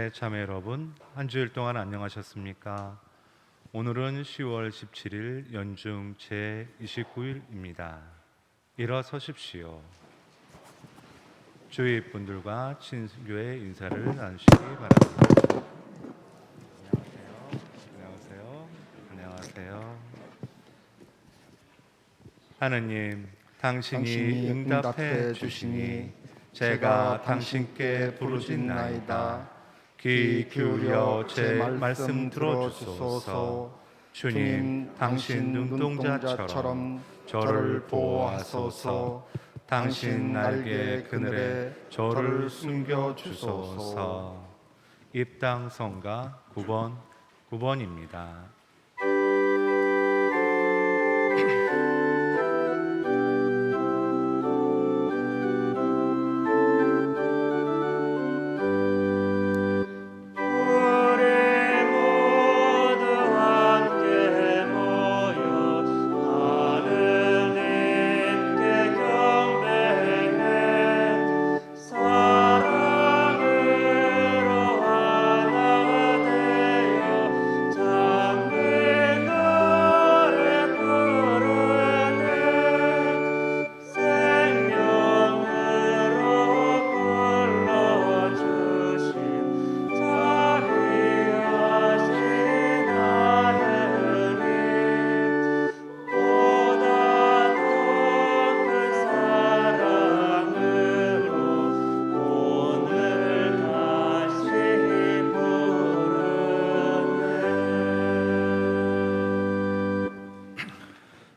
시간에 자매 여러분, 한 주일 동안 안녕하셨습니까? 오늘은 10월 17일 연중 제29일입니다. 일어서십시오. 주위 분들과 친교의 인사를 나누시기 바랍니다. 안녕하세요. 하느님, 당신이 응답해 주시니 제가 당신께 부르짖나이다. 귀 기울여 제 말씀 들어주소서. 주님, 당신 눈동자처럼 저를 보호하소서. 당신 날개 그늘에 저를 숨겨주소서. 입당 성가 9번입니다.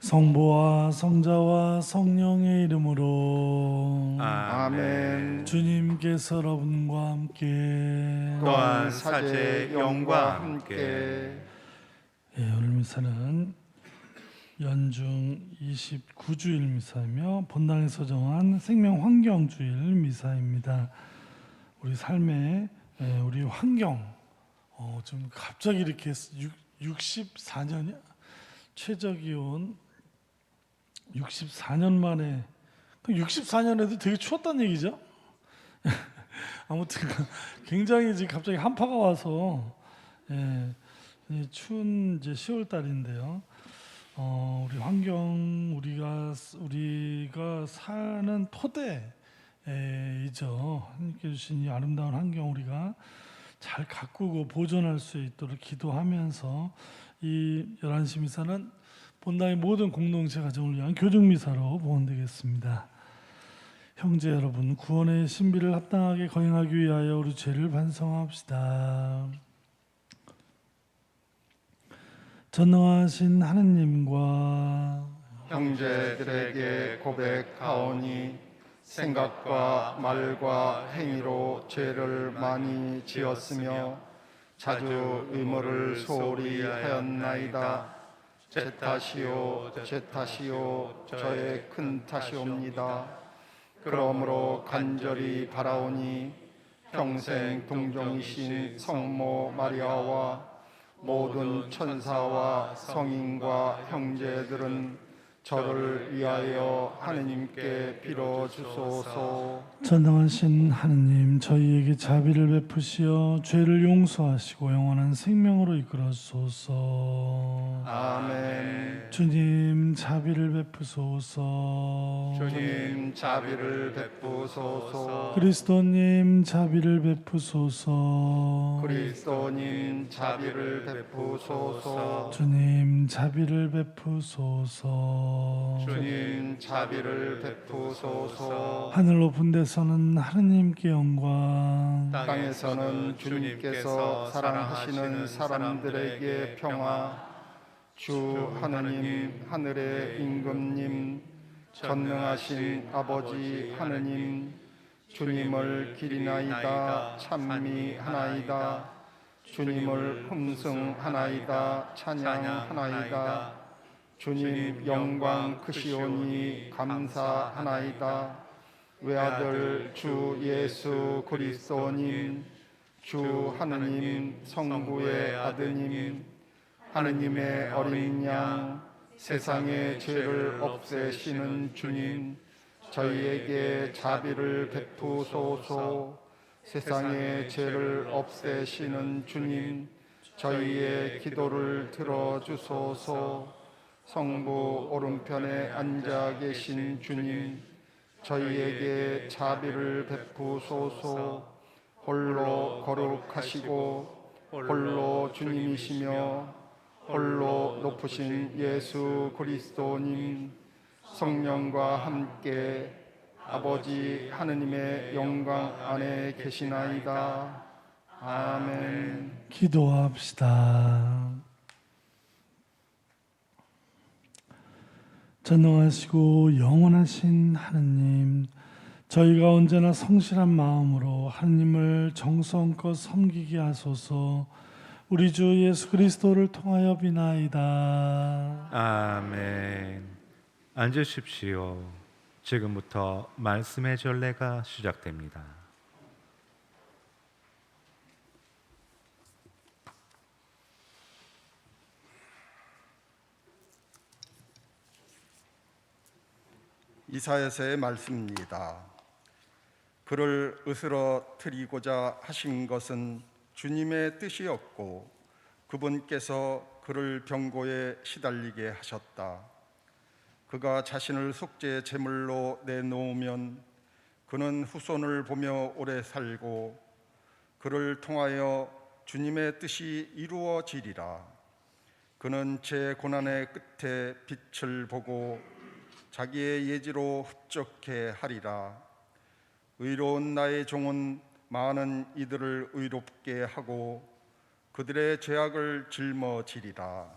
성부와 성자와 성령의 이름으로 아멘. 주님께서 여러분과 함께 또한 사제 영과 함께 오늘 미사는 연중 29주일 미사이며 본당에서 정한 생명환경주일 미사입니다. 우리 삶의 우리 환경 좀 갑자기 이렇게 64년이야 최저기온 64년 만에 64년에도 되게 추웠다는 얘기죠. 아무튼 굉장히 지금 갑자기 한파가 와서 추운 이제 10월 달인데요. 우리 환경 우리가 사는 토대이죠. 하나님께 주신 이 아름다운 환경 우리가 잘 가꾸고 보존할 수 있도록 기도하면서 이 11시 미사는 본당의 모든 공동체 가정을 위한 교중미사로 보온되겠습니다. 형제 여러분, 구원의 신비를 합당하게 거행하기 위하여 우리 죄를 반성합시다. 전능하신 하느님과 형제들에게 고백하오니 생각과 말과 행위로 죄를 많이 지었으며 자주 의무를 소홀히 하였나이다. 제 탓이요 저의 큰 탓이옵니다. 그러므로 간절히 바라오니 평생 동정이신 성모 마리아와 모든 천사와 성인과 형제들은 저를 위하여 하느님께 빌어주소서. 전능하신 하느님, 저희에게 자비를 베푸시어 죄를 용서하시고 영원한 생명으로 이끌어주소서. 아멘. 주님 자비를 베푸소서. 주님 자비를 베푸소서. 그리스도님 자비를 베푸소서. 그리스도님 자비를 베푸소서. 주님 자비를 베푸소서. 주님 자비를 베푸소서. 하늘 높은 데서는 하느님께 영광, 땅에서는 주님께서 사랑하시는 사람들에게 평화. 주 하느님, 하늘의 임금님, 전능하신 아버지 하느님, 주님을 기리나이다 찬미하나이다. 주님을 흠승하나이다 찬양하나이다. 주님 영광 크시오니 감사하나이다. 외아들 주 예수 그리스도님, 주 하느님 성부의 아드님, 하느님의 어린 양, 세상의 죄를 없애시는 주님, 저희에게 자비를 베푸소서. 세상의 죄를 없애시는 주님, 저희의 기도를 들어주소서. 성부 오른편에 앉아 계신 주님, 저희에게 자비를 베푸소서. 홀로 거룩하시고 홀로 주님이시며 홀로 높으신 예수 그리스도님, 성령과 함께 아버지 하느님의 영광 안에 계시나이다. 아멘. 기도합시다. 전능하시고 영원하신 하느님, 저희가 언제나 성실한 마음으로 하느님을 정성껏 섬기게 하소서. 우리 주 예수 그리스도를 통하여 비나이다. 아멘. 앉으십시오. 지금부터 말씀의 전례가 시작됩니다. 이사야서의 말씀입니다. 그를 으스러뜨리고자 하신 것은 주님의 뜻이었고 그분께서 그를 병고에 시달리게 하셨다. 그가 자신을 속죄 제물로 내놓으면 그는 후손을 보며 오래 살고 그를 통하여 주님의 뜻이 이루어지리라. 그는 제 고난의 끝에 빛을 보고 자기의 예지로 흡족해 하리라. 의로운 나의 종은 많은 이들을 의롭게 하고 그들의 죄악을 짊어지리라.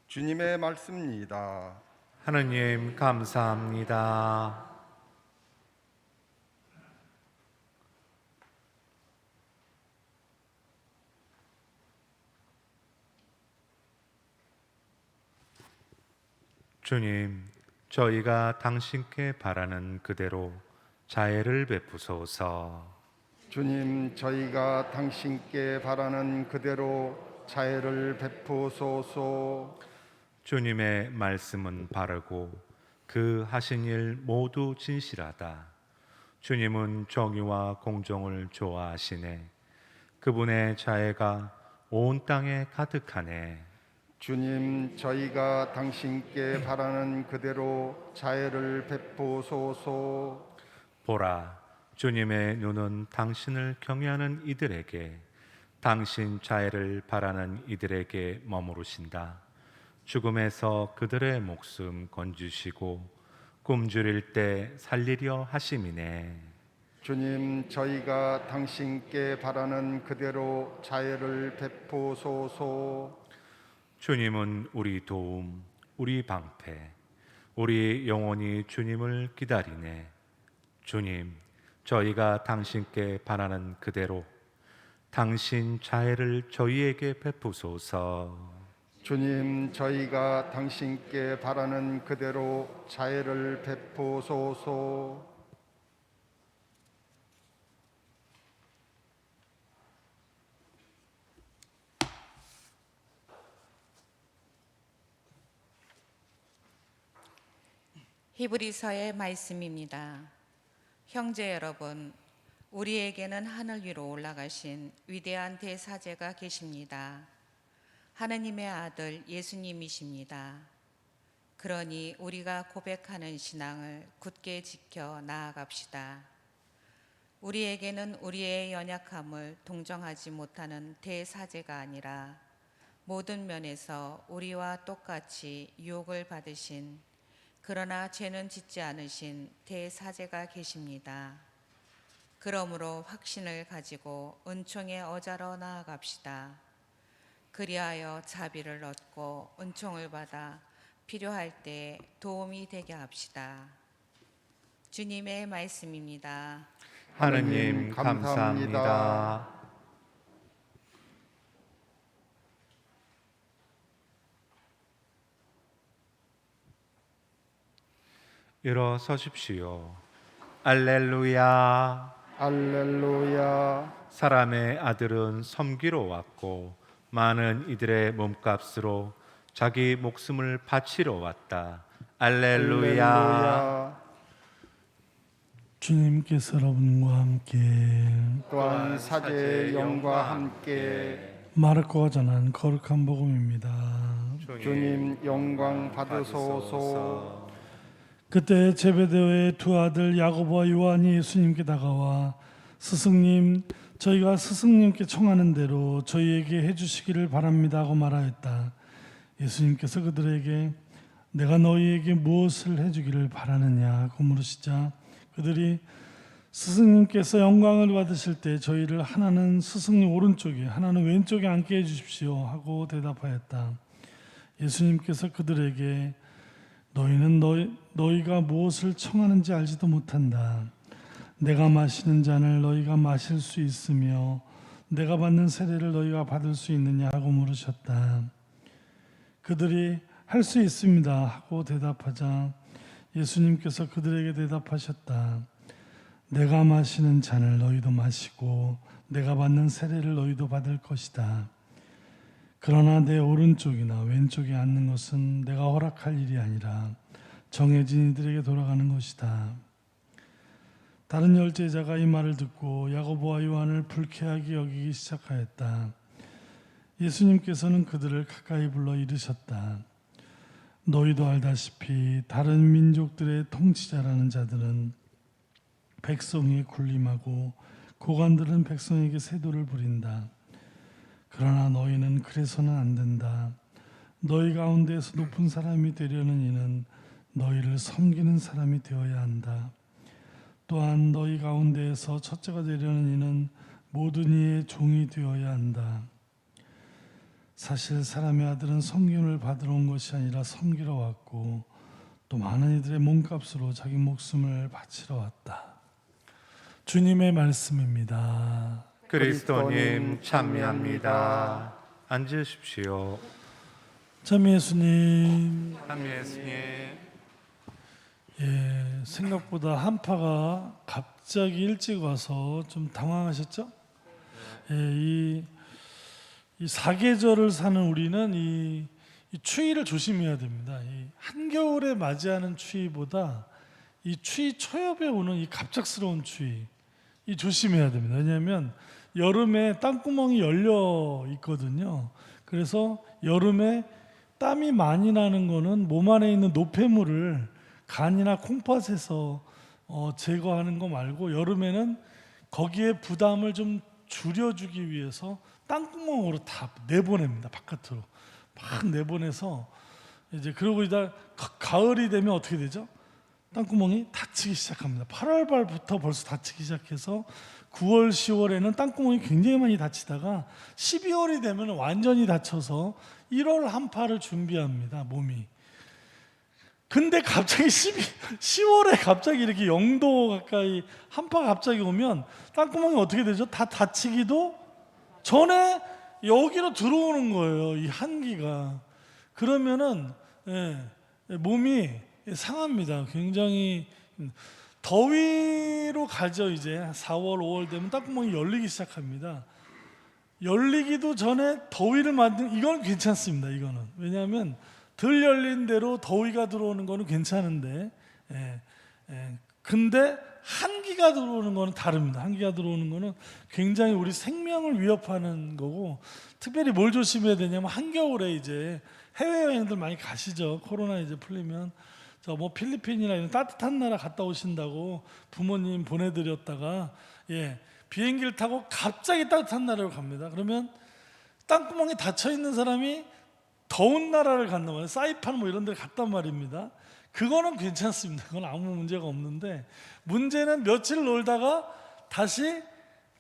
주님의 말씀입니다. 하느님 감사합니다. 주님, 저희가 당신께 바라는 그대로 자애를 베푸소서. 주님, 저희가 당신께 바라는 그대로 자애를 베푸소서. 주님의 말씀은 바르고 그 하신 일 모두 진실하다. 주님은 정의와 공정을 좋아하시네. 그분의 자애가 온 땅에 가득하네. 주님, 저희가 당신께 바라는 그대로 자애를 베푸소서. 보라, 주님의 눈은 당신을 경외하는 이들에게, 당신 자애를 바라는 이들에게 머무르신다. 죽음에서 그들의 목숨 건지시고 굶주릴 때 살리려 하심이네. 주님, 저희가 당신께 바라는 그대로 자애를 베푸소서. 주님은 우리 도움, 우리 방패, 우리 영혼이 주님을 기다리네. 주님, 저희가 당신께 바라는 그대로 당신 자애를 저희에게 베푸소서. 주님, 저희가 당신께 바라는 그대로 자애를 베푸소서. 히브리서의 말씀입니다. 형제 여러분, 우리에게는 하늘 위로 올라가신 위대한 대사제가 계십니다. 하느님의 아들 예수님이십니다. 그러니 우리가 고백하는 신앙을 굳게 지켜 나아갑시다. 우리에게는 우리의 연약함을 동정하지 못하는 대사제가 아니라 모든 면에서 우리와 똑같이 유혹을 받으신, 그러나 죄는 짓지 않으신 대사제가 계십니다. 그러므로 확신을 가지고 은총의 어자로 나아갑시다. 그리하여 자비를 얻고 은총을 받아 필요할 때 도움이 되게 합시다. 주님의 말씀입니다. 하느님 감사합니다. 일어서십시오. 알렐루야. 할렐루야. 사람의 아들은 섬기러 왔고 많은 이들의 몸값으로 자기 목숨을 바치러 왔다. 알렐루야. 할렐루야. 주님께서 여러분과 함께 또한 사제의 영과 함께 마르코가 전한 거룩한 복음입니다. 주님 영광 받으소서. 그때 제베데오의 두 아들 야고보와 요한이 예수님께 다가와 스승님, 저희가 스승님께 청하는 대로 저희에게 해주시기를 바랍니다 하고 말하였다. 예수님께서 그들에게 내가 너희에게 무엇을 해주기를 바라느냐 하고 물으시자 그들이 스승님께서 영광을 받으실 때 저희를 하나는 스승님 오른쪽에 하나는 왼쪽에 앉게 해주십시오 하고 대답하였다. 예수님께서 그들에게 너희는 너희가 무엇을 청하는지 알지도 못한다. 내가 마시는 잔을 너희가 마실 수 있으며 내가 받는 세례를 너희가 받을 수 있느냐 하고 물으셨다. 그들이 할 수 있습니다 하고 대답하자 예수님께서 그들에게 대답하셨다. 내가 마시는 잔을 너희도 마시고 내가 받는 세례를 너희도 받을 것이다. 그러나 내 오른쪽이나 왼쪽에 앉는 것은 내가 허락할 일이 아니라 정해진 이들에게 돌아가는 것이다. 다른 열 제자가 이 말을 듣고 야고보와 요한을 불쾌하게 여기기 시작하였다. 예수님께서는 그들을 가까이 불러 이르셨다. 너희도 알다시피 다른 민족들의 통치자라는 자들은 백성이 군림하고 고관들은 백성에게 세도를 부린다. 그러나 너희는 그래서는 안 된다. 너희 가운데에서 높은 사람이 되려는 이는 너희를 섬기는 사람이 되어야 한다. 또한 너희 가운데에서 첫째가 되려는 이는 모든 이의 종이 되어야 한다. 사실 사람의 아들은 섬김을 받으러 온 것이 아니라 섬기러 왔고 또 많은 이들의 몸값으로 자기 목숨을 바치러 왔다. 주님의 말씀입니다. 그리스도님 참여합니다. 앉으십시오. 참 예수님, 참예수님. 생각보다 한파가 갑자기 일찍 와서 좀 당황하셨죠? 이 사계절을 사는 우리는 이 추위를 조심해야 됩니다. 이 한겨울에 맞이하는 추위보다 이 추위 초엽에 오는 이 갑작스러운 추위 이 조심해야 됩니다. 왜냐하면 여름에 땀구멍이 열려 있거든요. 그래서 여름에 땀이 많이 나는 거는 몸 안에 있는 노폐물을 간이나 콩팥에서 제거하는 거 말고 여름에는 거기에 부담을 좀 줄여주기 위해서 땅구멍으로 다 내보냅니다. 바깥으로 막 내보내서 이제 그러고 이다 가을이 되면 어떻게 되죠? 땅구멍이 닫히기 시작합니다. 8월 말부터 벌써 닫히기 시작해서 9월, 10월에는 땅구멍이 굉장히 많이 닫히다가 12월이 되면 완전히 닫혀서 1월 한파를 준비합니다. 몸이. 근데 갑자기 10월에 갑자기 이렇게 0도 가까이 한파가 갑자기 오면 땅구멍이 어떻게 되죠? 다 닫히기도 전에 여기로 들어오는 거예요. 이 한기가. 그러면은 몸이 상합니다. 굉장히 더위로 가죠. 이제 4월, 5월 되면 땅구멍이 열리기 시작합니다. 열리기도 전에 더위를 만든 이건 괜찮습니다. 이거는 왜냐하면 덜 열린 대로 더위가 들어오는 거는 괜찮은데, 근데 한기가 들어오는 거는 다릅니다. 한기가 들어오는 거는 굉장히 우리 생명을 위협하는 거고, 특별히 뭘 조심해야 되냐면 한겨울에 이제 해외 여행들 많이 가시죠. 코로나 이제 풀리면 저 뭐 필리핀이나 이런 따뜻한 나라 갔다 오신다고 부모님 보내드렸다가 비행기를 타고 갑자기 따뜻한 나라로 갑니다. 그러면 땅구멍이 닫혀 있는 사람이 더운 나라를 간단 말이에요. 사이판 뭐 이런 데 갔단 말입니다. 그거는 괜찮습니다. 그건 아무 문제가 없는데 문제는 며칠 놀다가 다시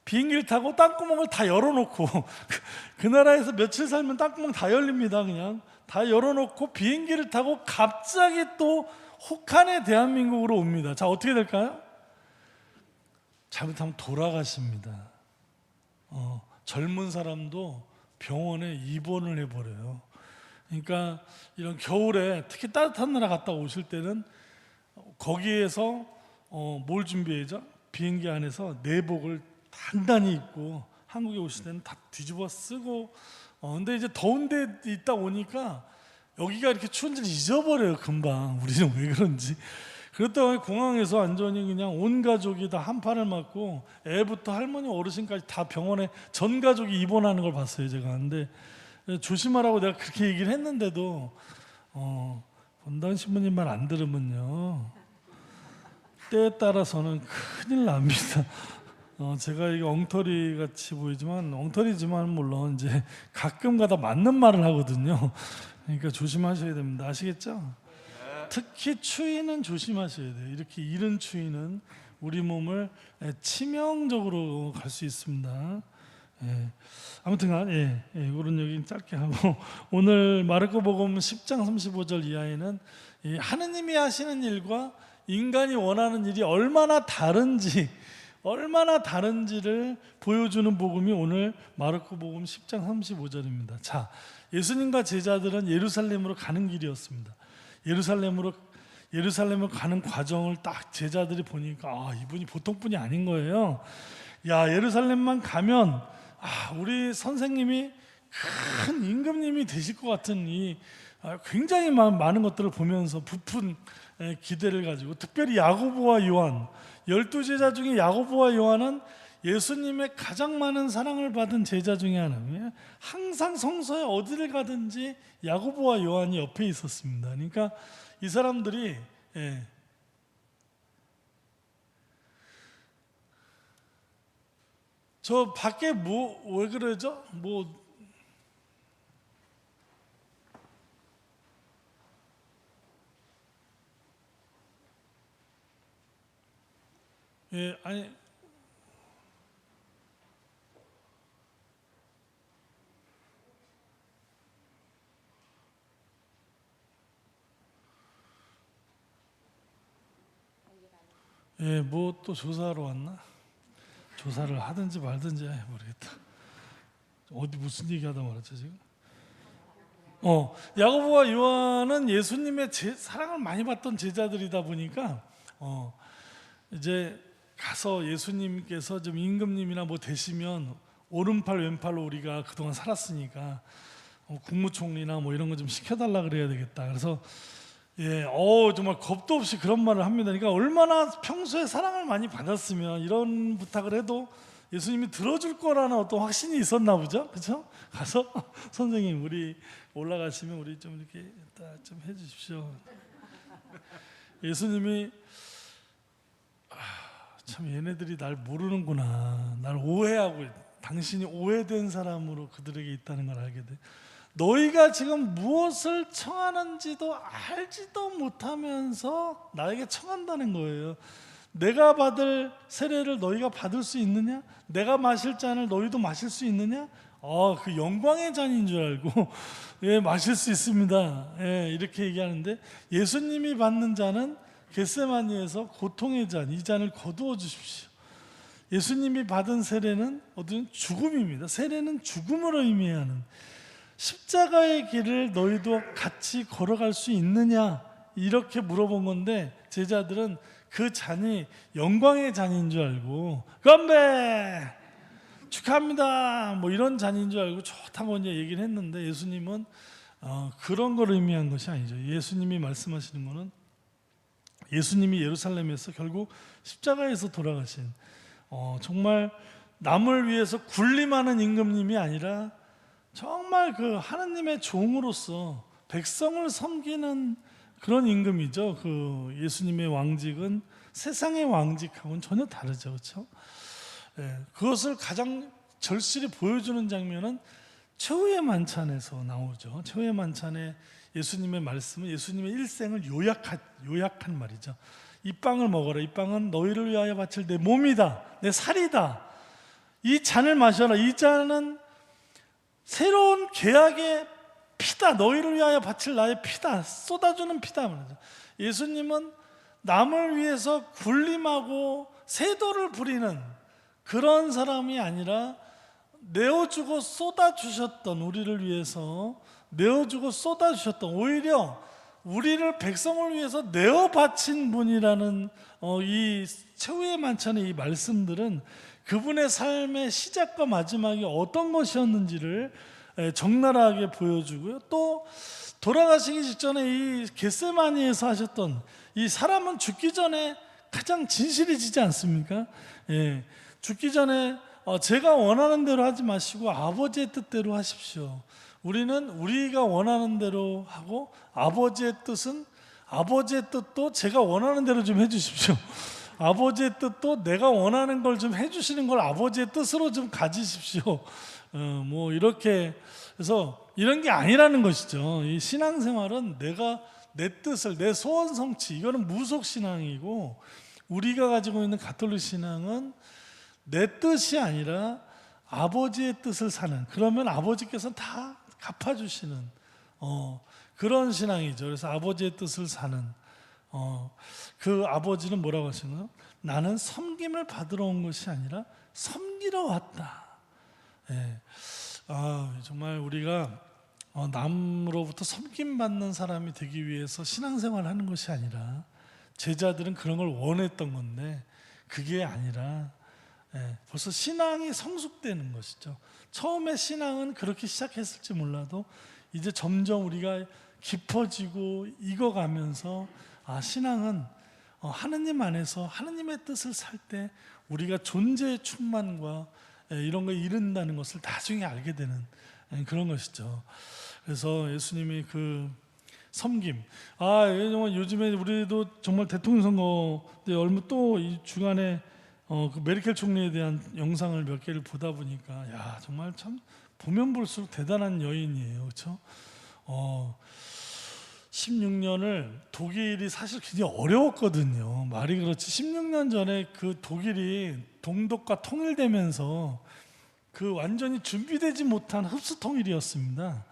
비행기를 타고 땅구멍을 다 열어놓고 그 나라에서 며칠 살면 땅구멍 다 열립니다. 그냥 다 열어놓고 비행기를 타고 갑자기 또 혹한의 대한민국으로 옵니다. 자, 어떻게 될까요? 잘못하면 돌아가십니다. 젊은 사람도 병원에 입원을 해버려요. 그러니까 이런 겨울에 특히 따뜻한 나라 갔다 오실 때는 거기에서 뭘 준비해야죠? 비행기 안에서 내복을 단단히 입고 한국에 오실 때는 다 뒤집어 쓰고 근데 이제 더운 데 있다 오니까 여기가 이렇게 추운지를 잊어버려요. 금방. 우리는 왜 그런지. 그랬다가 공항에서 완전히 그냥 온 가족이 다 한파를 맞고 애부터 할머니 어르신까지 다 병원에 전 가족이 입원하는 걸 봤어요 제가. 근데 조심하라고 내가 그렇게 얘기를 했는데도 본당 신부님 말 안 들으면요 때에 따라서는 큰일 납니다. 제가 이게 엉터리 같이 보이지만 엉터리지만 물론 이제 가끔가다 맞는 말을 하거든요. 그러니까 조심하셔야 됩니다. 아시겠죠? 특히 추위는 조심하셔야 돼요. 이렇게 이른 추위는 우리 몸을 치명적으로 갈 수 있습니다. 예. 아무튼간 이런 얘기 짧게 하고 오늘 마르코복음 10장 35절 이하에는 이 하느님이 하시는 일과 인간이 원하는 일이 얼마나 다른지를 보여주는 복음이 오늘 마르코복음 10장 35절입니다. 자, 예수님과 제자들은 예루살렘으로 가는 길이었습니다. 예루살렘으로 가는 과정을 딱 제자들이 보니까 이분이 보통 분이 아닌 거예요. 야, 예루살렘만 가면 우리 선생님이 큰 임금님이 되실 것 같은 이 굉장히 많은 것들을 보면서 부푼 기대를 가지고, 특별히 야고보와 요한, 12제자 중에 야고보와 요한은 예수님의 가장 많은 사랑을 받은 제자 중에 하나예요. 항상 성서에 어디를 가든지 야고보와 요한이 옆에 있었습니다. 그러니까 이 사람들이 저 밖에 왜 그러죠? 아니 뭐 또 조사하러 왔나? 조사를 하든지 말든지 모르겠다. 어디 무슨 얘기하다 말았죠 지금? 야고보와 요한은 예수님의 사랑을 많이 받던 제자들이다 보니까 이제 가서 예수님께서 좀 임금님이나 뭐 되시면 오른팔 왼팔로 우리가 그동안 살았으니까 국무총리나 뭐 이런 거 좀 시켜달라 그래야 되겠다. 그래서 정말 겁도 없이 그런 말을 합니다. 그러니까 얼마나 평소에 사랑을 많이 받았으면 이런 부탁을 해도 예수님이 들어줄 거라는 어떤 확신이 있었나 보죠, 그렇죠? 가서 선생님 우리 올라가시면 우리 좀 이렇게 좀 해주십시오. 예수님이 참 얘네들이 날 모르는구나, 날 오해하고 당신이 오해된 사람으로 그들에게 있다는 걸 알게 돼. 너희가 지금 무엇을 청하는지도 알지도 못하면서 나에게 청한다는 거예요. 내가 받을 세례를 너희가 받을 수 있느냐? 내가 마실 잔을 너희도 마실 수 있느냐? 그 영광의 잔인 줄 알고 마실 수 있습니다. 이렇게 얘기하는데, 예수님이 받는 잔은 겟세마니에서 고통의 잔, 이 잔을 거두어 주십시오. 예수님이 받은 세례는 어떤 죽음입니다. 세례는 죽음을 의미하는, 십자가의 길을 너희도 같이 걸어갈 수 있느냐, 이렇게 물어본 건데 제자들은 그 잔이 영광의 잔인 줄 알고 건배 축하합니다 뭐 이런 잔인 줄 알고 좋다고 이제 얘기를 했는데, 예수님은 그런 걸 의미한 것이 아니죠. 예수님이 말씀하시는 거는 예수님이 예루살렘에서 결국 십자가에서 돌아가신 정말 남을 위해서 군림하는 임금님이 아니라 정말 그 하나님의 종으로서 백성을 섬기는 그런 임금이죠. 그 예수님의 왕직은 세상의 왕직하고는 전혀 다르죠, 그렇죠? 그것을 가장 절실히 보여주는 장면은 최후의 만찬에서 나오죠. 최후의 만찬에 예수님의 말씀은 예수님의 일생을 요약한 말이죠. 이 빵을 먹어라. 이 빵은 너희를 위하여 바칠 내 몸이다, 내 살이다. 이 잔을 마셔라. 이 잔은 새로운 계약의 피다. 너희를 위하여 바칠 나의 피다. 쏟아주는 피다. 예수님은 남을 위해서 군림하고 세도를 부리는 그런 사람이 아니라 내어주고 쏟아주셨던, 우리를 위해서 내어주고 쏟아주셨던, 오히려 우리를 백성을 위해서 내어 바친 분이라는 이 최후의 만찬의 이 말씀들은 그분의 삶의 시작과 마지막이 어떤 것이었는지를 적나라하게 보여주고요. 또 돌아가시기 직전에 이 겟세마니에서 하셨던 이 사람은 죽기 전에 가장 진실해지지 않습니까? 예, 죽기 전에 제가 원하는 대로 하지 마시고 아버지의 뜻대로 하십시오. 우리는 우리가 원하는 대로 하고 아버지의 뜻은 아버지의 뜻도 제가 원하는 대로 좀 해주십시오. 아버지의 뜻도 내가 원하는 걸 좀 해주시는 걸 아버지의 뜻으로 좀 가지십시오. 뭐 이렇게 해서 이런 게 아니라는 것이죠. 이 신앙생활은 내가 내 뜻을 내 소원 성취, 이거는 무속 신앙이고, 우리가 가지고 있는 가톨릭 신앙은 내 뜻이 아니라 아버지의 뜻을 사는, 그러면 아버지께서 다 갚아주시는 그런 신앙이죠. 그래서 아버지의 뜻을 사는 그 아버지는 뭐라고 하시나요? 나는 섬김을 받으러 온 것이 아니라 섬기러 왔다. 예. 정말 우리가 남으로부터 섬김받는 사람이 되기 위해서 신앙생활을 하는 것이 아니라, 제자들은 그런 걸 원했던 건데 그게 아니라 벌써 신앙이 성숙되는 것이죠. 처음에 신앙은 그렇게 시작했을지 몰라도 이제 점점 우리가 깊어지고 익어가면서 신앙은 하느님 안에서 하느님의 뜻을 살 때 우리가 존재의 충만과 이런 걸 이룬다는 것을 나중에 알게 되는 그런 것이죠. 그래서 예수님이 그 섬김, 정말 요즘에 우리도 정말 대통령 선거 때 얼마 또 이 주간에 그 메르켈 총리에 대한 영상을 몇 개를 보다 보니까 야, 정말 참 보면 볼수록 대단한 여인이에요, 그렇죠? 16년을 독일이 사실 굉장히 어려웠거든요. 말이 그렇지 16년 전에 그 독일이 동독과 통일되면서 그 완전히 준비되지 못한 흡수 통일이었습니다.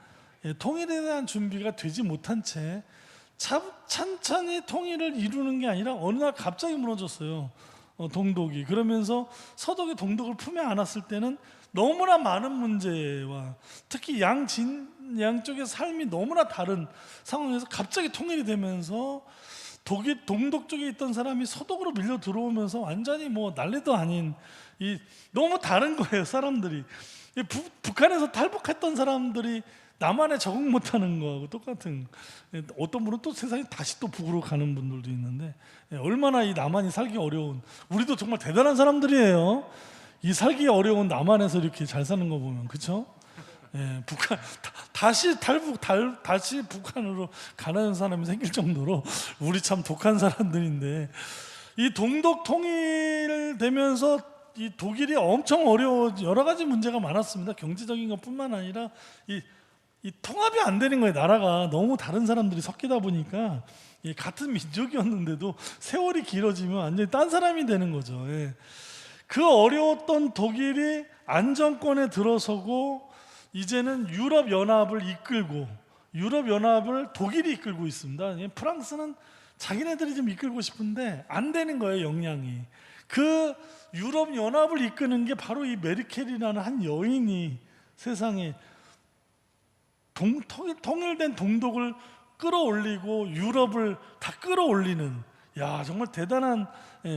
통일에 대한 준비가 되지 못한 채 찬찬히 통일을 이루는 게 아니라 어느 날 갑자기 무너졌어요. 동독이. 그러면서 서독이 동독을 품에 안았을 때는 너무나 많은 문제와 특히 양쪽의 삶이 너무나 다른 상황에서 갑자기 통일이 되면서 동독 쪽에 있던 사람이 서독으로 밀려 들어오면서 완전히 뭐 난리도 아닌 너무 다른 거예요, 사람들이. 북한에서 탈북했던 사람들이 남한에 적응 못하는 거하고 똑같은, 어떤 분은 또 세상에 다시 또 북으로 가는 분들도 있는데, 얼마나 이 남한이 살기 어려운, 우리도 정말 대단한 사람들이에요. 이 살기 어려운 남한에서 이렇게 잘 사는 거 보면, 그렇죠? 북한 다시 북한으로 가는 사람이 생길 정도로 우리 참 독한 사람들인데, 이 동독 통일되면서 이 독일이 엄청 어려워, 여러 가지 문제가 많았습니다. 경제적인 것뿐만 아니라 이 통합이 안 되는 거예요. 나라가 너무 다른 사람들이 섞이다 보니까 같은 민족이었는데도 세월이 길어지면 완전히 딴 사람이 되는 거죠. 그 어려웠던 독일이 안정권에 들어서고 이제는 유럽 연합을 이끌고, 유럽 연합을 독일이 이끌고 있습니다. 프랑스는 자기네들이 좀 이끌고 싶은데 안 되는 거예요, 역량이. 그 유럽 연합을 이끄는 게 바로 이 메르켈이라는 한 여인이 세상에 통일된 동독을 끌어올리고 유럽을 다 끌어올리는, 야, 정말 대단한.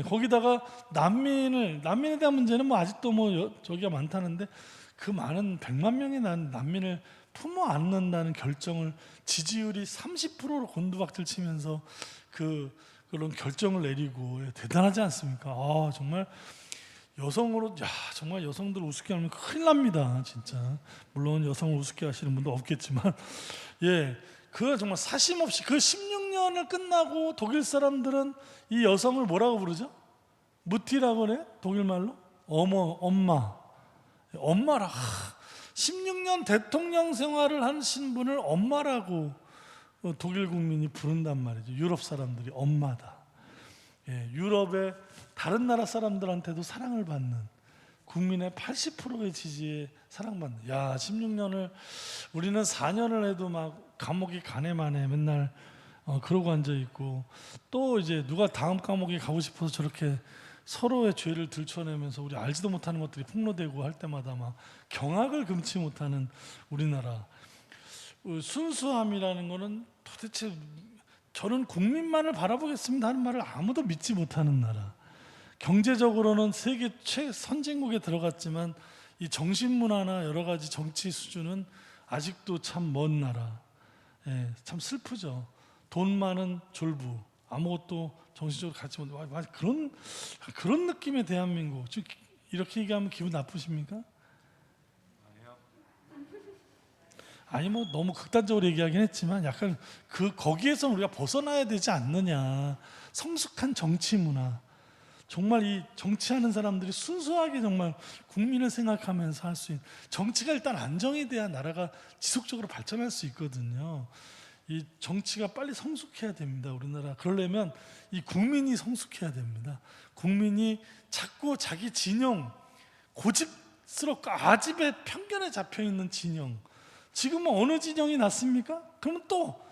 거기다가 난민에 대한 문제는 뭐 아직도 뭐 저기가 많다는데, 그 많은 100만 명의 난민을 품어 안는다는 결정을 지지율이 30%로 곤두박질 치면서 그런 결정을 내리고, 대단하지 않습니까? 정말 여성으로, 정말 여성들 우습게 하면 큰일 납니다, 진짜. 물론 여성을 우습게 하시는 분도 없겠지만, 그 정말 사심없이 그 16년을 끝나고 독일 사람들은 이 여성을 뭐라고 부르죠? 무티라고 그래? 독일 말로? 엄마라. 16년 대통령 생활을 하신 분을 엄마라고 독일 국민이 부른단 말이죠. 유럽 사람들이 엄마다. 유럽의 다른 나라 사람들한테도 사랑을 받는, 국민의 80%의 지지에 사랑받는. 16년을, 우리는 4년을 해도 막 감옥이 가네마네 맨날 그러고 앉아 있고, 또 이제 누가 다음 감옥에 가고 싶어서 저렇게 서로의 죄를 들춰내면서 우리 알지도 못하는 것들이 폭로되고 할 때마다 막 경악을 금치 못하는 우리나라. 순수함이라는 거는 도대체 저는 국민만을 바라보겠습니다 하는 말을 아무도 믿지 못하는 나라. 경제적으로는 세계 선진국에 들어갔지만 이 정신문화나 여러 가지 정치 수준은 아직도 참 먼 나라. 참 슬프죠. 돈 많은 졸부, 아무것도 정신적으로 같이 못 그런 느낌의 대한민국. 지금 이렇게 얘기하면 기분 나쁘십니까? 아니 뭐 너무 극단적으로 얘기하긴 했지만 약간 거기에서 우리가 벗어나야 되지 않느냐. 성숙한 정치 문화. 정말 이 정치하는 사람들이 순수하게 정말 국민을 생각하면서 할 수 있는, 정치가 일단 안정이 돼야 나라가 지속적으로 발전할 수 있거든요. 이 정치가 빨리 성숙해야 됩니다. 우리나라. 그러려면 이 국민이 성숙해야 됩니다. 국민이 자꾸 자기 진영, 고집스럽고 아집에 편견에 잡혀 있는 진영. 지금은 어느 진영이 낫습니까? 그러면 또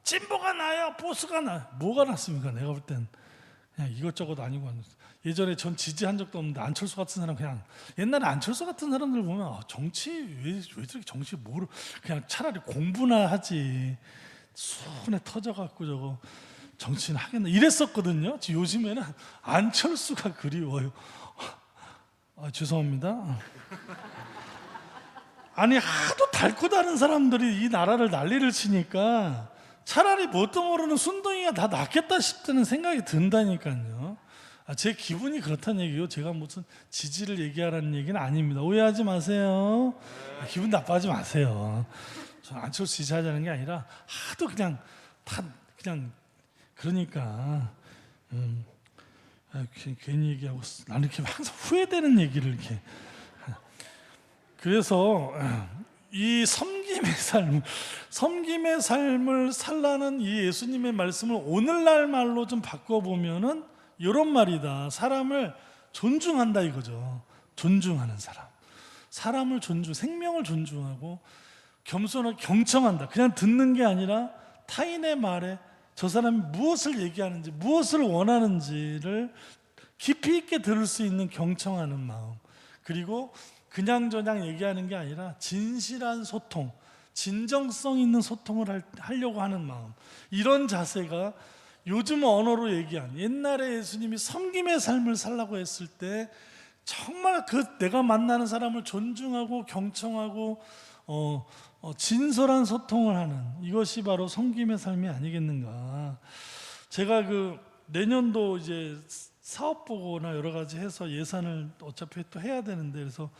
진보가 나요, 보수가 나요. 뭐가 낫습니까? 내가 볼 땐 그냥 이것저것 아니고. 예전에 전 지지한 적도 없는데 안철수 같은 사람, 그냥 옛날에 안철수 같은 사람들 보면 정치 왜 저렇게 정치 모르, 그냥 차라리 공부나 하지, 순에 터져갖고 저거 정치는 하겠나 이랬었거든요. 요즘에는 안철수가 그리워요. 죄송합니다. 아니 하도 닳고 다른 사람들이 이 나라를 난리를 치니까 차라리 뭣도 모르는 순둥이가 다 낫겠다 싶다는 생각이 든다니까요. 제 기분이 그렇다는 얘기요. 제가 무슨 지지를 얘기하라는 얘기는 아닙니다. 오해하지 마세요. 기분 나빠하지 마세요. 저 안철수 지지하자는 게 아니라 하도 그냥 다 그냥 그러니까 괜히 얘기하고 나는 이렇게 항상 후회되는 얘기를 이렇게. 그래서 이 섬김의 삶을 살라는 이 예수님의 말씀을 오늘날 말로 좀 바꿔보면은 이런 말이다. 사람을 존중한다 이거죠. 존중하는 사람. 사람을 생명을 존중하고 겸손하게 경청한다. 그냥 듣는 게 아니라 타인의 말에 저 사람이 무엇을 얘기하는지, 무엇을 원하는지를 깊이 있게 들을 수 있는 경청하는 마음. 그리고 그냥저냥 얘기하는 게 아니라 진실한 소통, 진정성 있는 소통을 하려고 하는 마음. 이런 자세가 요즘 언어로 얘기한, 옛날에 예수님이 섬김의 삶을 살라고 했을 때 정말 내가 만나는 사람을 존중하고 경청하고 진솔한 소통을 하는, 이것이 바로 섬김의 삶이 아니겠는가. 제가 내년도 이제 사업 보고나 여러 가지 해서 예산을 어차피 또 해야 되는데, 그래서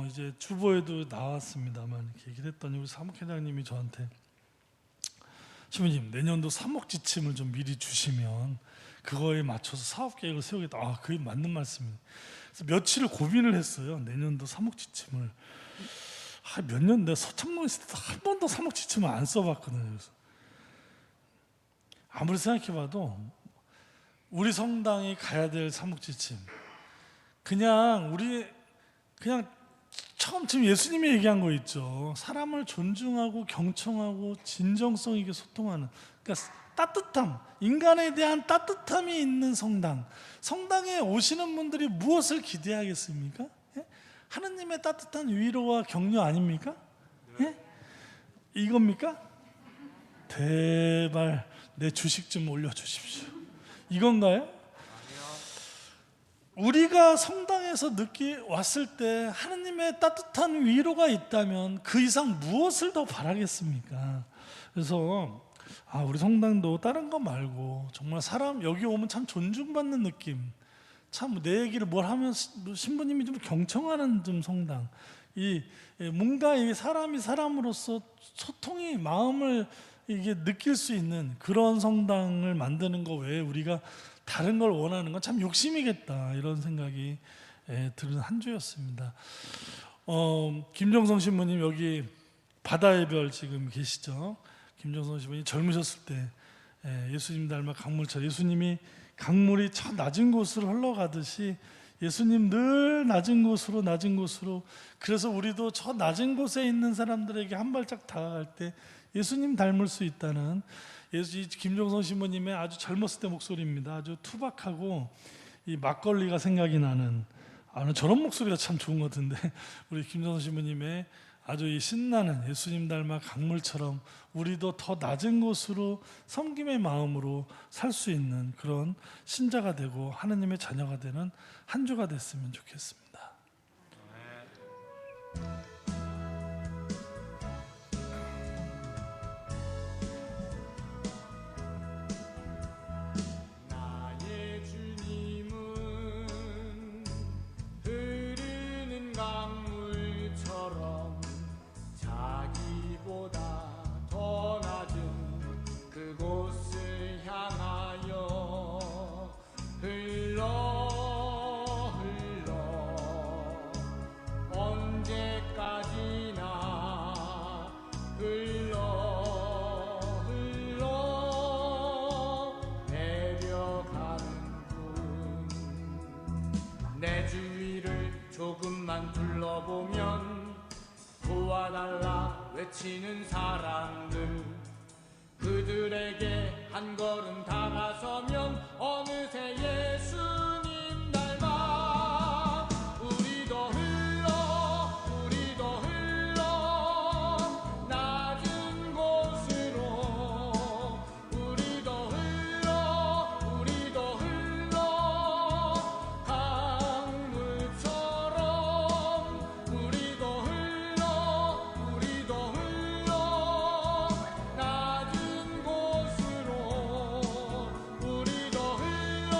이제 주보에도 나왔습니다만 이렇게 얘기를 했더니 우리 사무회장님이 저한테, 신부님 내년도 사목 지침을 좀 미리 주시면 그거에 맞춰서 사업 계획을 세우겠다. 그게 맞는 말씀입니다. 그래서 며칠을 고민을 했어요. 내년도 사목 지침을 몇 년, 내가 서창동에 있을 때 한 번도 사목 지침을 안 써봤거든요. 그래서 아무리 생각해봐도 우리 성당이 가야 될 사목 지침, 그냥 처음 지금 예수님이 얘기한 거 있죠. 사람을 존중하고 경청하고 진정성 있게 소통하는, 그러니까 따뜻함, 인간에 대한 따뜻함이 있는 성당. 성당에 오시는 분들이 무엇을 기대하겠습니까? 예? 하느님의 따뜻한 위로와 격려 아닙니까? 예? 이겁니까? 제발 내 주식 좀 올려주십시오. 이건가요? 우리가 성당에서 왔을 때 하느님의 따뜻한 위로가 있다면 그 이상 무엇을 더 바라겠습니까? 그래서 우리 성당도 다른 거 말고 정말 사람 여기 오면 참 존중받는 느낌, 참 내 얘기를 뭘 하면 신부님이 좀 경청하는 좀 성당, 뭔가 이 사람이 사람으로서 소통이 마음을 이게 느낄 수 있는 그런 성당을 만드는 거 외에 우리가 다른 걸 원하는 건 참 욕심이겠다, 이런 생각이 드는 한 주였습니다. 김정성 신부님 여기 바다의 별 지금 계시죠? 김정성 신부님 젊으셨을 때 예수님 닮아 강물처럼, 예수님이 강물이 저 낮은 곳으로 흘러가듯이 예수님 늘 낮은 곳으로, 그래서 우리도 저 낮은 곳에 있는 사람들에게 한 발짝 다가갈 때 예수님 닮을 수 있다는, 김종성 신부님의 아주 젊었을 때 목소리입니다. 아주 투박하고 이 막걸리가 생각이 나는, 저런 목소리가 참 좋은 것 같은데 우리 김종성 신부님의 아주 이 신나는 예수님 닮아 강물처럼 우리도 더 낮은 곳으로 섬김의 마음으로 살 수 있는 그런 신자가 되고 하느님의 자녀가 되는 한 주가 됐으면 좋겠습니다. 도와달라 외치는 사람들, 그들에게 한 걸음 다가서면 어느새 예수님 닮아 우리도 흘러 낮은 곳으로, 우리도 흘러 강물처럼, 우리도 흘러 낮은 곳으로, 우리도 흘러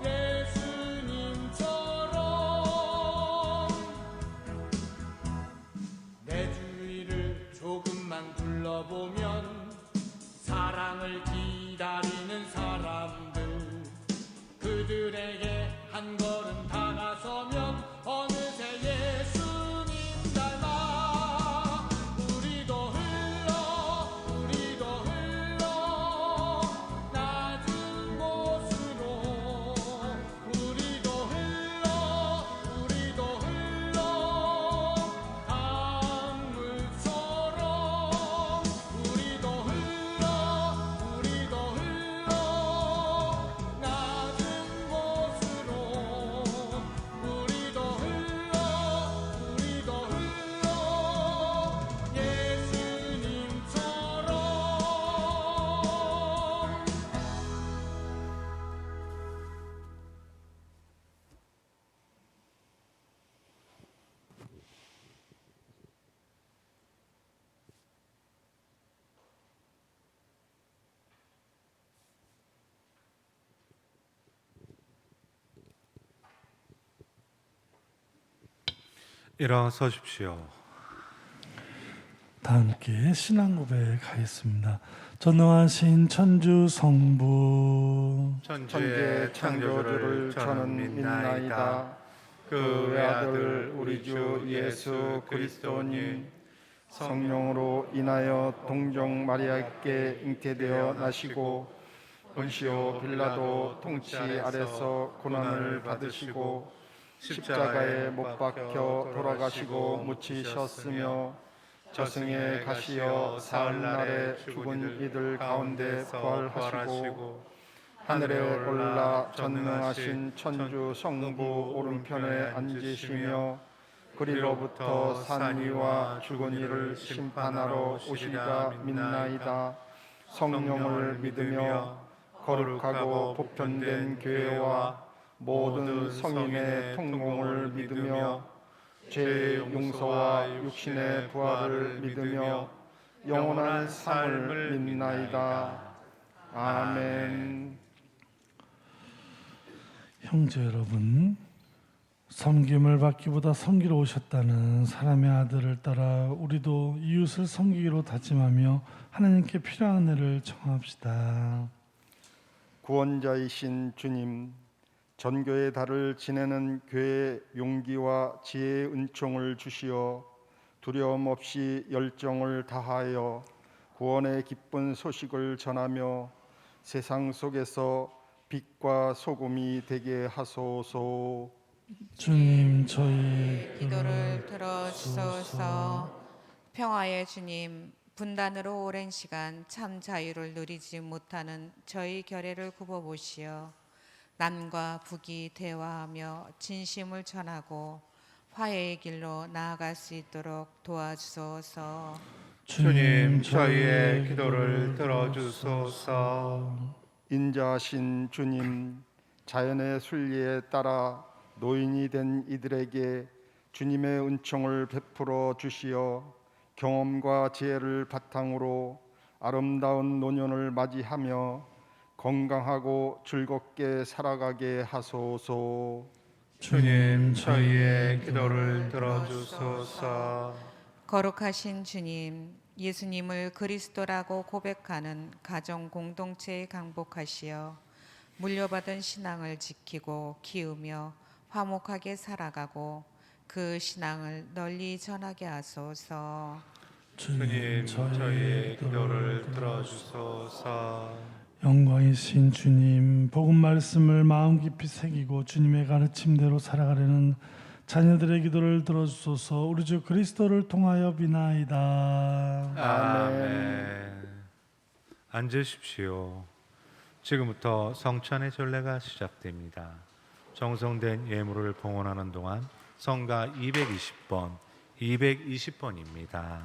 예수님처럼. 내 주위를 조금만 둘러보면 사랑을 기다리는 사람들, 그들에게 한 걸음 다가서면 어느새 예수님 닮아 우리도 흘러 낮은 곳으로, 우리도 흘러 강물처럼, 우리도 흘러 낮은 곳으로, 우리도 흘러 예수님처럼. 일어서십시오. 다 함께 신앙 고백하겠습니다. 전능하신 천주 성부, 천주의 창조주를 저는 믿나이다. 그 외아들 우리 주 예수 그리스도님, 성령으로 인하여 동정 마리아께 잉태되어 나시고 본시오 빌라도 통치 아래서 고난을 받으시고 십자가에 못 박혀 돌아가시고 묻히셨으며 저승에 가시어 사흘날에 죽은 이들 가운데 부활하시고 하늘에 올라 전능하신 천주 성부 오른편에 앉으시며 그리로부터 산 이와 죽은 이를 심판하러 오시리라 믿나이다. 성령을 믿으며 거룩하고 보편된 교회와 모든 성인의 통공을 믿으며 죄의 용서와 육신의 부활을 믿으며 영원한 삶을 믿나이다. 아멘. 형제 여러분, 섬김을 받기보다 섬기러 오셨다는 사람의 아들을 따라 우리도 이웃을 섬기기로 다짐하며 하나님께 필요한 은혜를 청합시다. 구원자이신 주님, 전교의 달을 지내는 교회의 용기와 지혜의 은총을 주시어 두려움 없이 열정을 다하여 구원의 기쁜 소식을 전하며 세상 속에서 빛과 소금이 되게 하소서. 주님, 저희 기도를 들어주소서. 평화의 주님, 분단으로 오랜 시간 참 자유를 누리지 못하는 저희 결의를 굽어보시어 남과 북이 대화하며 진심을 전하고 화해의 길로 나아갈 수 있도록 도와주소서. 주님, 저희의 기도를 들어주소서. 인자하신 주님, 자연의 순리에 따라 노인이 된 이들에게 주님의 은총을 베풀어 주시어 경험과 지혜를 바탕으로 아름다운 노년을 맞이하며 건강하고 즐겁게 살아가게 하소서. 주님, 저희의 기도를 들어주소서. 거룩하신 주님, 예수님을 그리스도라고 고백하는 가정 공동체에 강복하시어 물려받은 신앙을 지키고 키우며 화목하게 살아가고 그 신앙을 널리 전하게 하소서. 주님, 저희의 기도를 들어주소서. 영광이신 주님, 복음 말씀을 마음 깊이 새기고 주님의 가르침대로 살아가려는 자녀들의 기도를 들어주소서. 우리 주 그리스도를 통하여 비나이다. 아멘. 앉으십시오. 지금부터 성찬의 전례가 시작됩니다. 정성된 예물을 봉헌하는 동안 성가 220번, 220번입니다.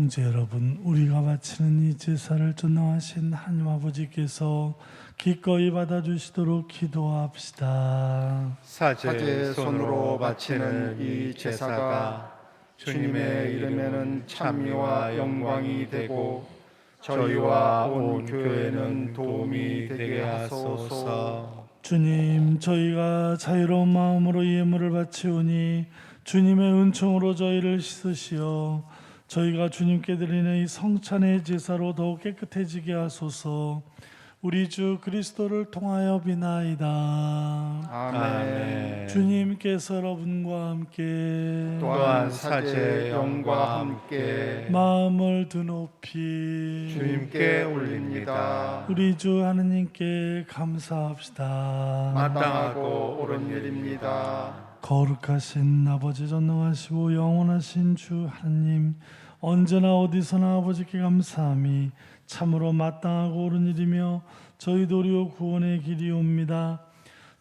형제 여러분, 우리가 바치는 이 제사를 전능하신 하나님 아버지께서 기꺼이 받아주시도록 기도합시다. 사제 손으로 바치는 이 제사가 주님의 이름에는 찬미와 영광이 되고 저희와 온 교회는 도움이 되게 하소서. 주님, 저희가 자유로운 마음으로 예물을 바치오니 주님의 은총으로 저희를 씻으시어 저희가 주님께 드리는 이 성찬의 제사로 더욱 깨끗해지게 하소서. 우리 주 그리스도를 통하여 비나이다. 아멘. 주님께서 여러분과 함께 또한 사제 영과 함께 마음을 드높이 주님께 올립니다. 우리 주 하느님께 감사합시다. 마땅하고 옳은 일입니다. 거룩하신 아버지, 전능하시고 영원하신 주 하느님, 언제나 어디서나 아버지께 감사함이 참으로 마땅하고 옳은 일이며 저희 도리오 구원의 길이옵니다.